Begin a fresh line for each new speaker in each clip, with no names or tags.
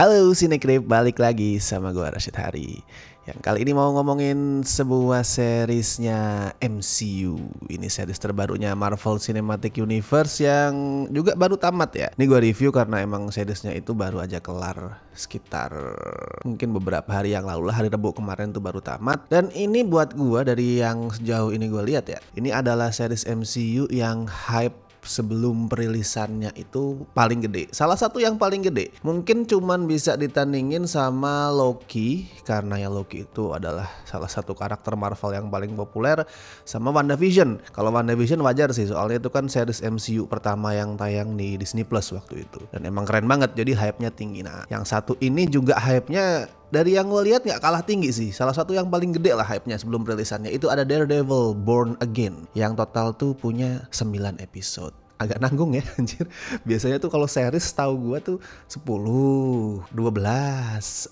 Halo Sinekrip, balik lagi sama gue Rashid Hari. Yang kali ini mau ngomongin sebuah seriesnya MCU. Ini series terbarunya Marvel Cinematic Universe yang juga baru tamat ya. Ini gue review karena emang seriesnya itu baru aja kelar sekitar mungkin beberapa hari yang lalu lah, hari Rabu kemarin tuh baru tamat. Dan ini buat gue dari yang sejauh ini gue lihat ya, ini adalah series MCU yang hype sebelum perilisannya itu paling gede. Salah satu yang paling gede. Mungkin cuman bisa ditandingin sama Loki, karena ya Loki itu adalah salah satu karakter Marvel yang paling populer, sama WandaVision. Kalau WandaVision wajar sih, soalnya itu kan series MCU pertama yang tayang di Disney Plus waktu itu. Dan emang keren banget, jadi hype-nya tinggi. Nah, yang satu ini juga hype-nya dari yang gue lihat nggak kalah tinggi sih. Salah satu yang paling gede lah hype-nya sebelum perilisannya itu ada Daredevil Born Again yang total tuh punya 9 episode. Agak nanggung ya anjir. Biasanya tuh kalau series tahu gue tuh 10, 12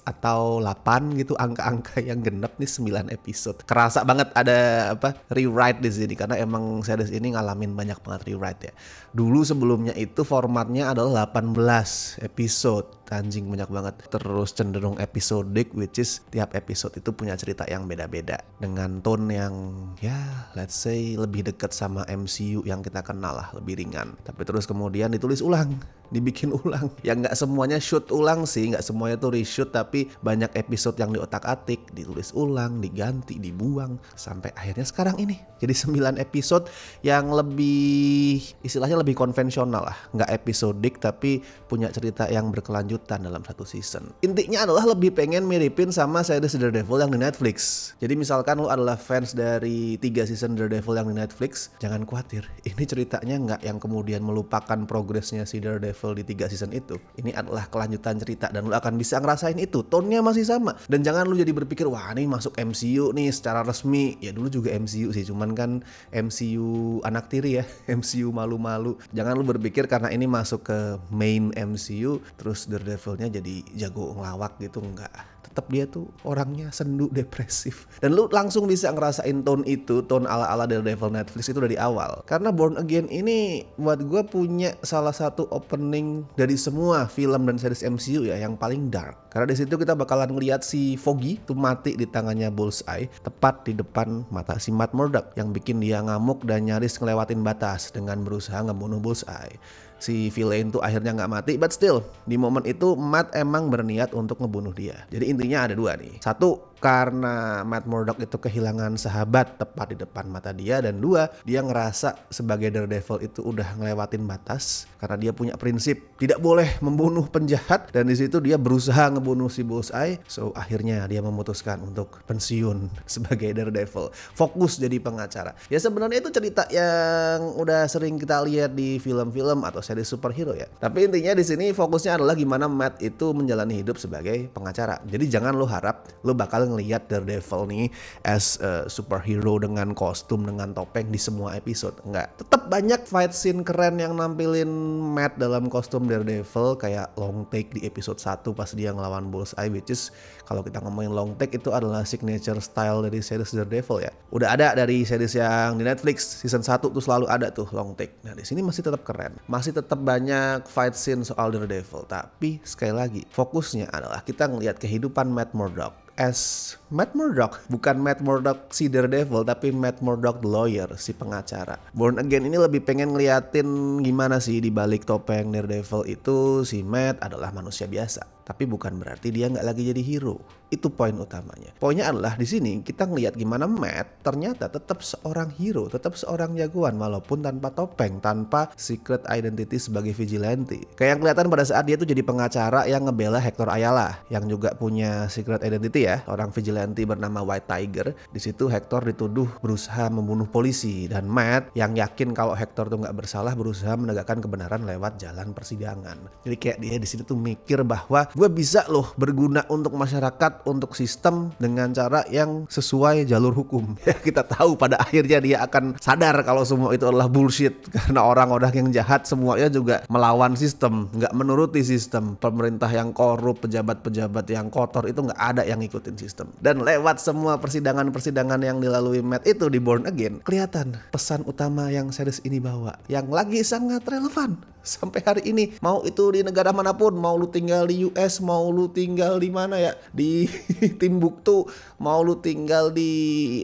atau 8 gitu, angka-angka yang genep nih 9 episode. Kerasa banget ada rewrite di sini karena emang series ini ngalamin banyak banget rewrite ya. Dulu sebelumnya itu formatnya adalah 18 episode. Anjing banyak banget. Terus cenderung episodic, which is tiap episode itu punya cerita yang beda-beda dengan tone yang ya let's say lebih dekat sama MCU yang kita kenal lah, lebih ringan. Tapi terus kemudian ditulis ulang, dibikin ulang. Ya nggak semuanya shoot ulang sih, nggak semuanya tuh reshoot, tapi banyak episode yang diotak-atik, ditulis ulang, diganti, dibuang, sampai akhirnya sekarang ini jadi 9 episode yang lebih istilahnya lebih konvensional lah, nggak episodik tapi punya cerita yang berkelanjutan dalam satu season. Intinya adalah lebih pengen miripin sama series Daredevil yang di Netflix. Jadi misalkan lu adalah fans dari 3 season Daredevil yang di Netflix, jangan khawatir, ini ceritanya nggak yang kemudian melupakan progresnya si Daredevil di 3 season itu. Ini adalah kelanjutan cerita dan lu akan bisa ngerasain itu, tone-nya masih sama. Dan jangan lu jadi berpikir, wah ini masuk MCU nih secara resmi. Ya dulu juga MCU sih, cuman kan MCU anak tiri ya, MCU malu-malu. Jangan lu berpikir karena ini masuk ke main MCU terus Daredevilnya jadi jago ngelawak gitu, enggak. Tetap dia tuh orangnya sendu, depresif. Dan lu langsung bisa ngerasain tone itu, tone ala-ala Daredevil Netflix itu dari awal. Karena Born Again ini buat gue punya salah satu opening dari semua film dan series MCU ya yang paling dark. Karena di situ kita bakalan ngeliat si Foggy tuh mati di tangannya Bullseye, tepat di depan mata si Matt Murdock, yang bikin dia ngamuk dan nyaris ngelewatin batas dengan berusaha ngebunuh Bullseye. Si villain tuh akhirnya nggak mati, but still di momen itu Matt emang berniat untuk ngebunuh dia. Jadi intinya ada dua nih. Satu, karena Matt Murdock itu kehilangan sahabat tepat di depan mata dia, dan dua, dia ngerasa sebagai Daredevil itu udah ngelewatin batas karena dia punya prinsip tidak boleh membunuh penjahat, dan di situ dia berusaha ngebunuh si Bullseye. So akhirnya dia memutuskan untuk pensiun sebagai Daredevil, fokus jadi pengacara. Ya sebenarnya itu cerita yang udah sering kita lihat di film-film atau series superhero ya. Tapi intinya di sini fokusnya adalah gimana Matt itu menjalani hidup sebagai pengacara. Jadi jangan lo harap lo bakal ngelihat Daredevil nih as a superhero dengan kostum, dengan topeng di semua episode. Enggak. Tetap banyak fight scene keren yang nampilin Matt dalam kostum Daredevil, kayak long take di episode 1 pas dia ngelawan Bullseye, which is kalau kita ngomongin long take itu adalah signature style dari series Daredevil ya. Udah ada dari series yang di Netflix season 1 tuh selalu ada tuh long take. Nah, di sini masih tetap keren. Masih tetap banyak fight scene soal Daredevil, tapi sekali lagi fokusnya adalah kita ngelihat kehidupan Matt Murdock as Matt Murdock, bukan Matt Murdock si Daredevil, tapi Matt Murdock the lawyer, si pengacara. Born Again ini lebih pengen ngeliatin gimana sih di balik topeng Daredevil itu si Matt adalah manusia biasa, tapi bukan berarti dia nggak lagi jadi hero. Itu poin utamanya. Poinnya adalah di sini kita ngeliat gimana Matt ternyata tetap seorang hero, tetap seorang jagoan walaupun tanpa topeng, tanpa secret identity sebagai vigilante. Kayak yang kelihatan pada saat dia tuh jadi pengacara yang ngebela Hector Ayala, yang juga punya secret identity ya, orang vigilante bernama White Tiger. Di situ Hector dituduh berusaha membunuh polisi, dan Matt yang yakin kalau Hector tuh nggak bersalah berusaha menegakkan kebenaran lewat jalan persidangan. Jadi kayak dia di sini tuh mikir bahwa gue bisa loh berguna untuk masyarakat, untuk sistem dengan cara yang sesuai jalur hukum. Ya kita tahu pada akhirnya dia akan sadar kalau semua itu adalah bullshit, karena orang-orang yang jahat semuanya juga melawan sistem, nggak menuruti sistem. Pemerintah yang korup, pejabat-pejabat yang kotor itu nggak ada yang ngikutin sistem. Dan lewat semua persidangan-persidangan yang dilalui Matt itu di Born Again, kelihatan pesan utama yang series ini bawa yang lagi sangat relevan sampai hari ini. Mau itu di negara manapun, mau lu tinggal di US, mau lu tinggal di mana ya, di Timbuktu, mau lu tinggal di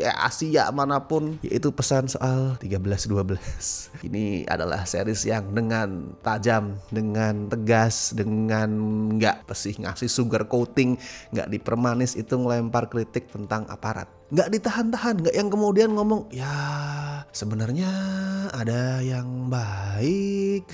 Asia manapun, yaitu pesan soal 13-12. Ini adalah series yang dengan tajam, dengan tegas, dengan nggak ngasih sugar coating, nggak dipermanis itu ngelempar kritik tentang aparat. Nggak ditahan-tahan, nggak yang kemudian ngomong, ya sebenarnya ada yang baik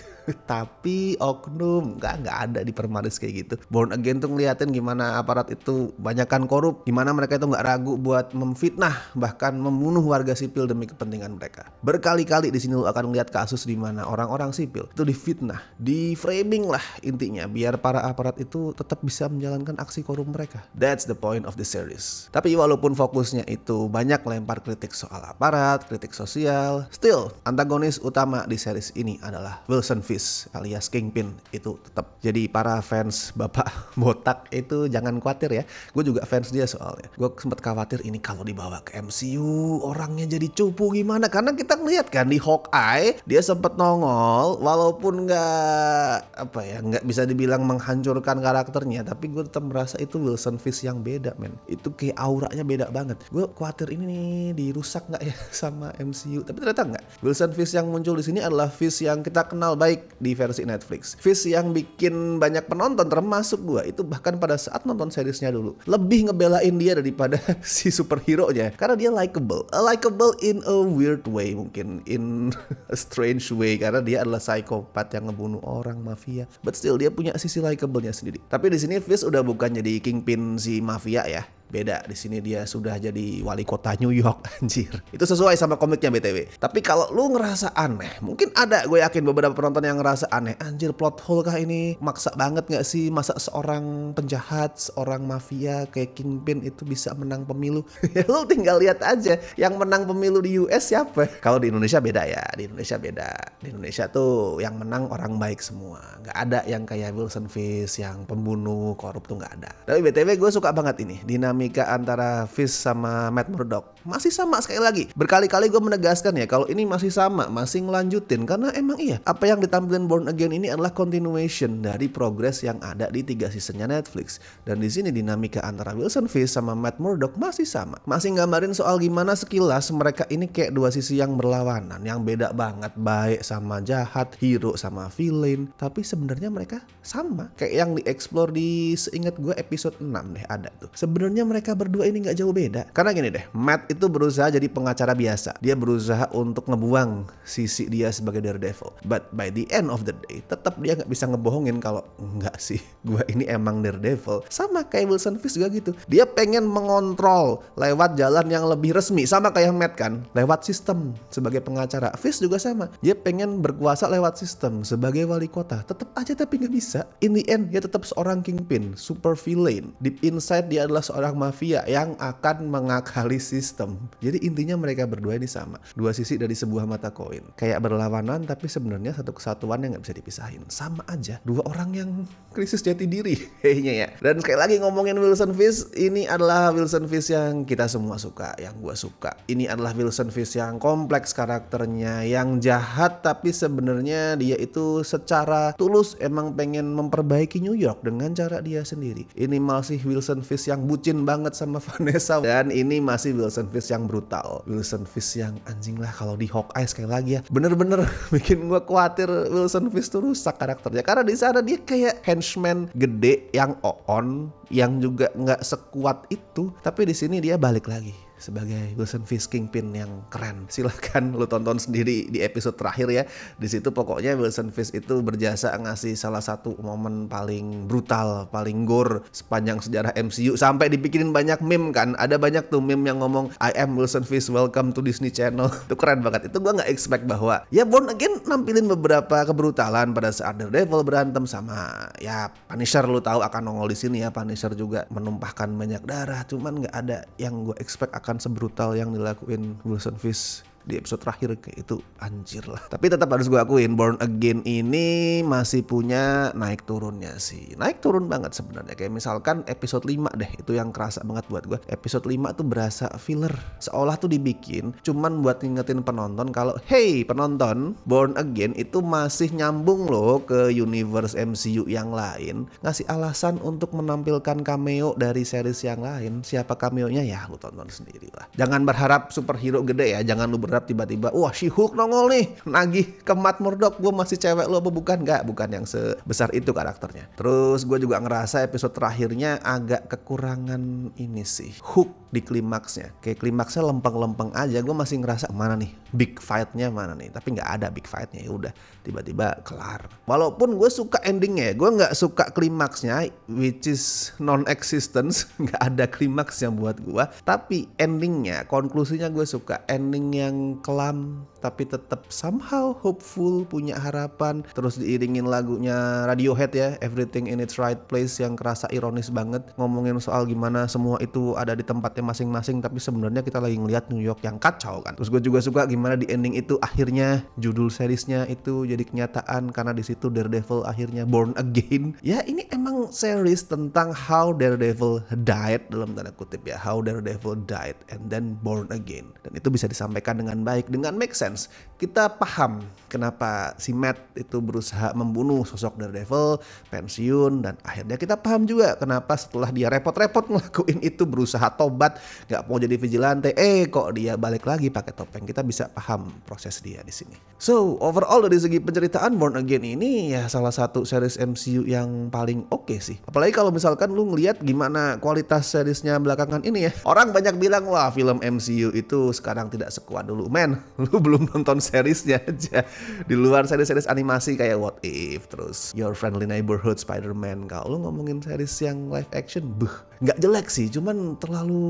tapi oknum. Nggak ada dipermanis kayak gitu. Born Again tuh ngeliatin gimana aparat itu banyakan korup, gimana mereka itu nggak ragu buat memfitnah, bahkan membunuh warga sipil demi kepentingan mereka. Berkali-kali di sini lu akan lihat kasus di mana orang-orang sipil itu difitnah, di framing lah intinya, biar para aparat itu tetap bisa menjalankan aksi korup mereka. That's the point of the series. Tapi walaupun fokusnya itu banyak lempar kritik soal aparat, kritik sosial, still antagonis utama di series ini adalah Wilson Fisk alias Kingpin. Itu tetap jadi para fans Bapak Botak itu jangan khawatir ya. Gue juga fans dia soalnya. Gue sempat khawatir ini kalau dibawa ke MCU orangnya jadi cupu gimana, karena kita ngeliat kan di Hawkeye dia sempat nongol walaupun nggak bisa dibilang menghancurkan karakternya, tapi gue tetap merasa itu Wilson Fisk yang beda men. Itu kayak auranya beda banget. Gue khawatir ini nih dirusak nggak ya sama MCU, tapi ternyata nggak. Wilson Fisk yang muncul di sini adalah Fisk yang kita kenal baik di versi Netflix. Fisk yang bikin banyak penonton termasuk gue itu bahkan pada saat nonton seriesnya dulu lebih ngebelain dia daripada si superhero nya, karena dia likable in a weird way, mungkin in a strange way, karena dia adalah psikopat yang ngebunuh orang mafia, but still dia punya sisi likable-nya sendiri. Tapi di sini Fisk udah bukan jadi kingpin si mafia ya. Beda, di sini dia sudah jadi wali kota New York, anjir. Itu sesuai sama komiknya BTW. Tapi kalau lu ngerasa aneh, mungkin ada, gue yakin beberapa penonton yang ngerasa aneh. Anjir, plot hole kah ini? Maksa banget gak sih? Masa seorang penjahat, seorang mafia kayak Kingpin itu bisa menang pemilu? Ya lu tinggal lihat aja, yang menang pemilu di US siapa? Kalau di Indonesia beda ya, di Indonesia beda. Di Indonesia tuh yang menang orang baik semua. Gak ada yang kayak Wilson Fisk yang pembunuh, korup tuh gak ada. Tapi BTW gue suka banget ini, dinamika antara Fisk sama Matt Murdock. Masih sama sekali lagi. Berkali-kali gue menegaskan ya kalau ini masih sama, masih ngelanjutin, karena emang iya, apa yang ditampilkan Born Again ini adalah continuation dari progres yang ada di 3 seasonnya Netflix. Dan di sini dinamika antara Wilson Fisk sama Matt Murdock masih sama. Masih nggambarin soal gimana sekilas mereka ini kayak dua sisi yang berlawanan, yang beda banget, baik sama jahat, hero sama villain, tapi sebenarnya mereka sama. Kayak yang dieksplor di seingat gue episode 6 deh ada tuh. Sebenarnya mereka berdua ini nggak jauh beda. Karena gini deh, Matt itu berusaha jadi pengacara biasa. Dia berusaha untuk ngebuang sisi dia sebagai Daredevil. But by the end of the day, tetap dia nggak bisa ngebohongin kalau enggak sih, gue ini emang Daredevil. Sama kayak Wilson Fisk juga gitu. Dia pengen mengontrol lewat jalan yang lebih resmi. Sama kayak Matt kan, lewat sistem sebagai pengacara. Fisk juga sama. Dia pengen berkuasa lewat sistem sebagai wali kota. Tetap aja tapi nggak bisa. In the end, dia tetap seorang kingpin, super villain. Deep inside dia adalah seorang mafia yang akan mengakali sistem. Jadi intinya mereka berdua ini sama. Dua sisi dari sebuah mata koin. Kayak berlawanan tapi sebenarnya satu kesatuan yang gak bisa dipisahin. Sama aja. Dua orang yang krisis jati diri kayaknya ya. Dan sekali lagi ngomongin Wilson Fisk, ini adalah Wilson Fisk yang kita semua suka, yang gue suka. Ini adalah Wilson Fisk yang kompleks karakternya, yang jahat tapi sebenarnya dia itu secara tulus emang pengen memperbaiki New York dengan cara dia sendiri. Ini masih Wilson Fisk yang bucin banget sama Vanessa, dan ini masih Wilson Fisk yang brutal, Wilson Fisk yang anjing lah. Kalau di Hawkeye sekali lagi ya, bener-bener bikin gue khawatir Wilson Fisk tuh rusak karakternya, karena di sana dia kayak henchman gede yang on, yang juga nggak sekuat itu, tapi di sini dia balik lagi sebagai Wilson Fisk Kingpin yang keren. Silahkan lu tonton sendiri di episode terakhir ya. Di situ pokoknya Wilson Fisk itu berjasa ngasih salah satu momen paling brutal, paling gore sepanjang sejarah MCU, sampai dibikinin banyak meme kan. Ada banyak tuh meme yang ngomong I am Wilson Fisk, welcome to Disney Channel. Itu keren banget. Itu gua nggak expect bahwa ya Born Again nampilin beberapa kebrutalan pada saat Daredevil berantem sama ya Punisher. Lu tahu akan nongol di sini ya. Punisher juga menumpahkan banyak darah, cuman nggak ada yang gue expect akan sebrutal yang dilakuin Wilson Fisk di episode terakhir kayak itu anjir lah. Tapi tetap harus gue akuin Born Again ini masih punya naik turunnya sih. Naik turun banget sebenarnya. Kayak misalkan episode 5 deh, itu yang kerasa banget buat gue. Episode 5 tuh berasa filler. Seolah tuh dibikin cuman buat ngingetin penonton kalau hey penonton, Born Again itu masih nyambung loh ke universe MCU yang lain. Ngasih alasan untuk menampilkan cameo dari series yang lain. Siapa cameonya ya lu tonton sendiri lah. Jangan berharap superhero gede ya. Jangan lu berharap tiba-tiba wah She-Hulk nongol nih nagih ke Matt Murdock, gue masih cewek lu apa bukan? Nggak, bukan yang sebesar itu karakternya. Terus gue juga ngerasa episode terakhirnya agak kekurangan ini sih, hook di klimaksnya. Kayak klimaksnya lempeng-lempeng aja. Gue masih ngerasa mana nih big fight-nya mana nih, tapi nggak ada big fight-nya. Ya udah tiba-tiba kelar. Walaupun gue suka endingnya, gue nggak suka klimaksnya which is non-existence. Nggak ada klimaksnya buat gue, tapi endingnya, konklusinya gue suka. Ending yang kelam tapi tetap somehow hopeful, punya harapan. Terus diiringin lagunya Radiohead ya, Everything in its Right Place, yang kerasa ironis banget, ngomongin soal gimana semua itu ada di tempatnya masing-masing, tapi sebenarnya kita lagi ngeliat New York yang kacau kan. Terus gue juga suka gimana di ending itu akhirnya judul seriesnya itu jadi kenyataan, karena di situ Daredevil akhirnya born again. Ya ini emang series tentang how Daredevil died, dalam tanda kutip ya, how Daredevil died and then born again. Dan itu bisa disampaikan dengan baik, dengan make sense. Kita paham kenapa si Matt itu berusaha membunuh sosok Daredevil, pensiun, dan akhirnya kita paham juga kenapa setelah dia repot-repot ngelakuin itu, berusaha tobat, gak mau jadi vigilante, kok dia balik lagi pakai topeng. Kita bisa paham proses dia di sini. So overall dari segi penceritaan, Born Again ini ya salah satu series MCU yang paling oke sih. Apalagi kalau misalkan lu ngeliat gimana kualitas seriesnya belakangan ini ya. Orang banyak bilang wah film MCU itu sekarang tidak sekuat dulu. Men, lu belum nonton seriesnya aja. Di luar series-series animasi kayak What If, terus Your Friendly Neighborhood Spider-Man, kalau lu ngomongin series yang live action, nggak jelek sih, cuman terlalu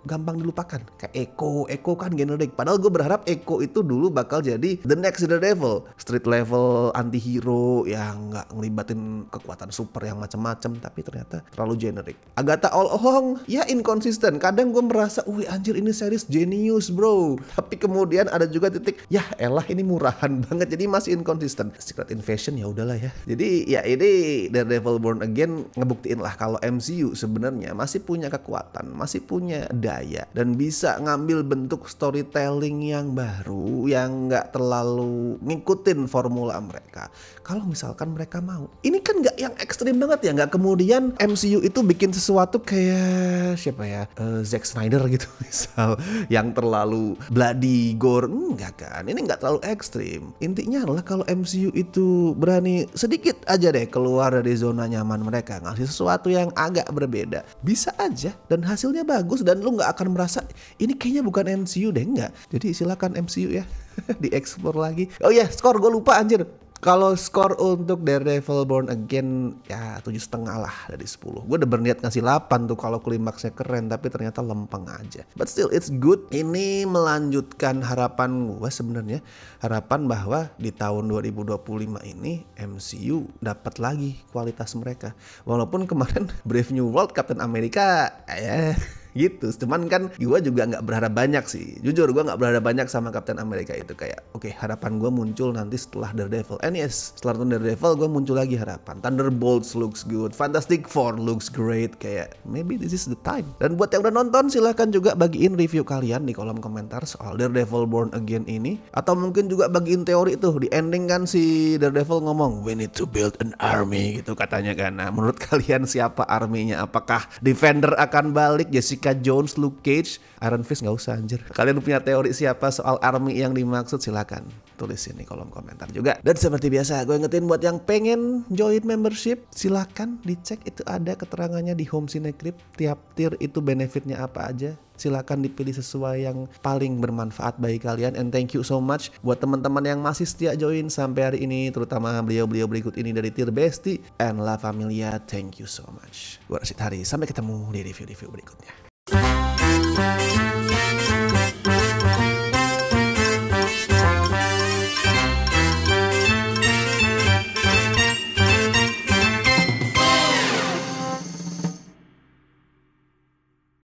gampang dilupakan. Kayak Echo kan generik. Padahal gue berharap Echo itu dulu bakal jadi the next Daredevil, street level anti-hero yang nggak ngelibatin kekuatan super yang macam-macam, tapi ternyata terlalu generik. Agatha All Along ya inkonsisten. Kadang gue merasa, wih anjir ini series genius bro, tapi kemudian ada juga titik, ya elah ini murahan banget, jadi masih inkonsisten. Secret Invasion ya udahlah ya. Jadi ya ini Daredevil Born Again ngebuktiin lah kalau MCU sebenarnya masih punya kekuatan, masih punya daya, dan bisa ngambil bentuk storytelling yang baru, yang nggak terlalu ngikutin formula mereka. Kalau misalkan mereka mau. Ini kan nggak yang ekstrim banget ya, nggak kemudian MCU itu bikin sesuatu kayak siapa ya, Zack Snyder gitu misal, yang terlalu bloody gore. Enggak kan, ini nggak terlalu ekstrim. Intinya adalah kalau MCU itu berani sedikit aja deh keluar dari zona nyaman mereka, ngasih sesuatu yang agak berbeda, bisa aja dan hasilnya bagus, dan lu nggak akan merasa ini kayaknya bukan MCU deh. Enggak. Jadi silakan MCU ya dieksplor lagi. Oh ya, skor gue lupa anjir. Kalau skor untuk Daredevil Born Again ya 7,5 lah dari 10. Gue udah berniat ngasih 8 tuh kalau klimaksnya keren, tapi ternyata lempeng aja. But still it's good. Ini melanjutkan harapan gue sebenarnya. Harapan bahwa di tahun 2025 ini MCU dapat lagi kualitas mereka. Walaupun kemarin Brave New World Captain America ya gitu. Cuman kan gue juga gak berharap banyak sih. Jujur gue gak berharap banyak sama Captain America itu. Kayak oke, harapan gue muncul nanti setelah Daredevil. And yes, setelah nonton Daredevil gue muncul lagi harapan. Thunderbolts looks good, Fantastic Four looks great. Kayak maybe this is the time. Dan buat yang udah nonton, silahkan juga bagiin review kalian di kolom komentar soal Daredevil Born Again ini. Atau mungkin juga bagiin teori tuh. Di ending kan si Daredevil ngomong we need to build an army gitu katanya kan. Nah menurut kalian siapa arminya? Apakah Defender akan balik, Jessica Jones, Luke Cage, Iron Fist? Nggak usah anjir. Kalian punya teori siapa soal army yang dimaksud? Silakan tulis ini kolom komentar juga. Dan seperti biasa, gue ingetin buat yang pengen join membership, silakan dicek, itu ada keterangannya di Home Cinecrip. Tiap tier itu benefitnya apa aja. Silakan dipilih sesuai yang paling bermanfaat bagi kalian. And thank you so much buat teman-teman yang masih setia join sampai hari ini, terutama beliau-beliau berikut ini dari tier Bestie and La Familia. Thank you so much. Gue Rashid Hari, sampai ketemu di review-review berikutnya.